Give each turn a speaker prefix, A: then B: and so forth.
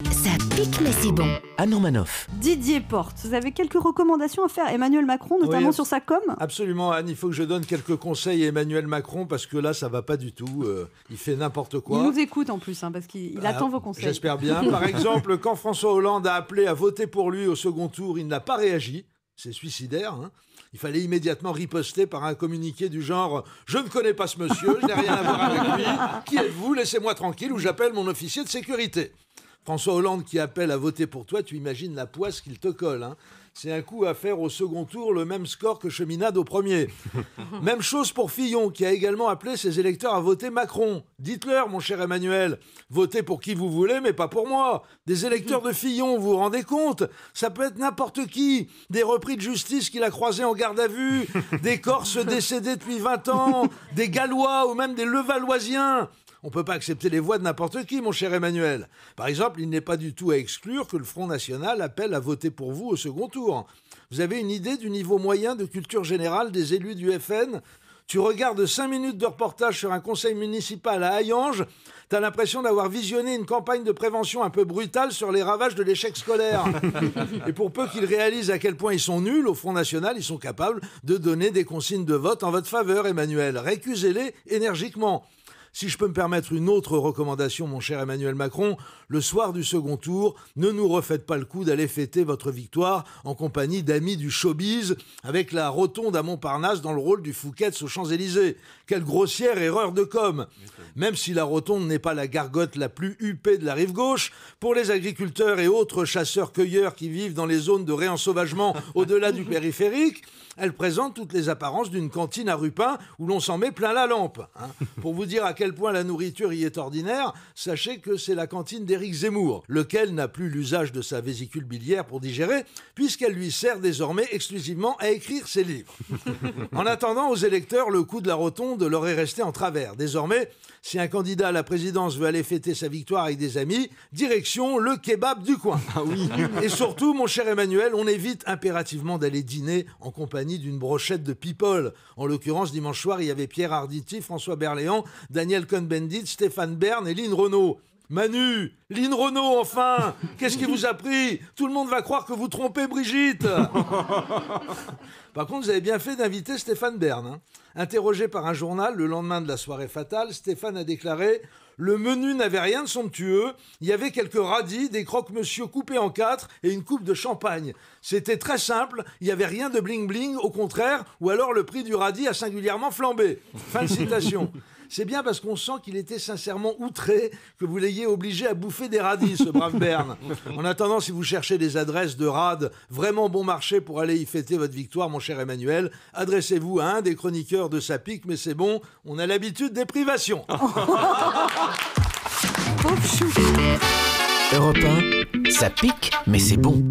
A: Ça pique mais c'est bon.
B: Anne Romanoff.
C: Didier Porte, vous avez quelques recommandations à faire à Emmanuel Macron, notamment sur sa com?
D: Absolument, Anne, il faut que je donne quelques conseils à Emmanuel Macron parce que là, ça va pas du tout. Il fait n'importe quoi.
C: Il nous écoute en plus, parce qu'il attend vos conseils.
D: J'espère bien. Par exemple, quand François Hollande a appelé à voter pour lui au second tour, il n'a pas réagi. C'est suicidaire. Il fallait immédiatement riposter par un communiqué du genre « Je ne connais pas ce monsieur, je n'ai rien à voir avec lui. Qui êtes-vous? Laissez-moi tranquille ou j'appelle mon officier de sécurité. » François Hollande qui appelle à voter pour toi, tu imagines la poisse qu'il te colle. C'est un coup à faire au second tour le même score que Cheminade au premier. Même chose pour Fillon, qui a également appelé ses électeurs à voter Macron. Dites-leur, mon cher Emmanuel, votez pour qui vous voulez, mais pas pour moi. Des électeurs de Fillon, vous vous rendez compte? Ça peut être n'importe qui. Des repris de justice qu'il a croisés en garde à vue, des Corses décédés depuis 20 ans, des Gallois ou même des Levalloisiens. On ne peut pas accepter les voix de n'importe qui, mon cher Emmanuel. Par exemple, il n'est pas du tout à exclure que le Front National appelle à voter pour vous au second tour. Vous avez une idée du niveau moyen de culture générale des élus du FN ? Tu regardes 5 minutes de reportage sur un conseil municipal à Hayange, t'as l'impression d'avoir visionné une campagne de prévention un peu brutale sur les ravages de l'échec scolaire. Et pour peu qu'ils réalisent à quel point ils sont nuls, au Front National, ils sont capables de donner des consignes de vote en votre faveur, Emmanuel. Récusez-les énergiquement. Si je peux me permettre une autre recommandation, mon cher Emmanuel Macron, le soir du second tour, ne nous refaites pas le coup d'aller fêter votre victoire en compagnie d'amis du showbiz avec la rotonde à Montparnasse dans le rôle du Fouquet's aux Champs-Élysées. Quelle grossière erreur de com'. Même si la rotonde n'est pas la gargote la plus huppée de la rive gauche, pour les agriculteurs et autres chasseurs-cueilleurs qui vivent dans les zones de réensauvagement au-delà du périphérique, elle présente toutes les apparences d'une cantine à Rupin où l'on s'en met plein la lampe. Pour vous dire à quel point la nourriture y est ordinaire, sachez que c'est la cantine d'Éric Zemmour, lequel n'a plus l'usage de sa vésicule biliaire pour digérer, puisqu'elle lui sert désormais exclusivement à écrire ses livres. En attendant, aux électeurs, le coup de la rotonde leur est resté en travers. Désormais, si un candidat à la présidence veut aller fêter sa victoire avec des amis, direction le kebab du coin. Ah oui. Et surtout, mon cher Emmanuel, on évite impérativement d'aller dîner en compagnie d'une brochette de people. En l'occurrence, dimanche soir, il y avait Pierre Arditi, François Berléand, Daniel Cohn-Bendit, Stéphane Bern et Lynn Renaud. Manu, Lynn Renaud, enfin! Qu'est-ce qui vous a pris? Tout le monde va croire que vous trompez Brigitte! Par contre, vous avez bien fait d'inviter Stéphane Bern. Interrogé par un journal le lendemain de la soirée fatale, Stéphane a déclaré « Le menu n'avait rien de somptueux, il y avait quelques radis, des croque-monsieur coupés en 4 et une coupe de champagne. C'était très simple, il n'y avait rien de bling-bling, au contraire, ou alors le prix du radis a singulièrement flambé. » Fin de citation. C'est bien parce qu'on sent qu'il était sincèrement outré que vous l'ayez obligé à bouffer des radis, ce brave Bern. En attendant, si vous cherchez des adresses de rades vraiment bon marché pour aller y fêter votre victoire, mon cher Emmanuel, adressez-vous à un des chroniqueurs de Ça pique, mais c'est bon, on a l'habitude des privations.
B: Europe 1, ça pique, mais c'est bon.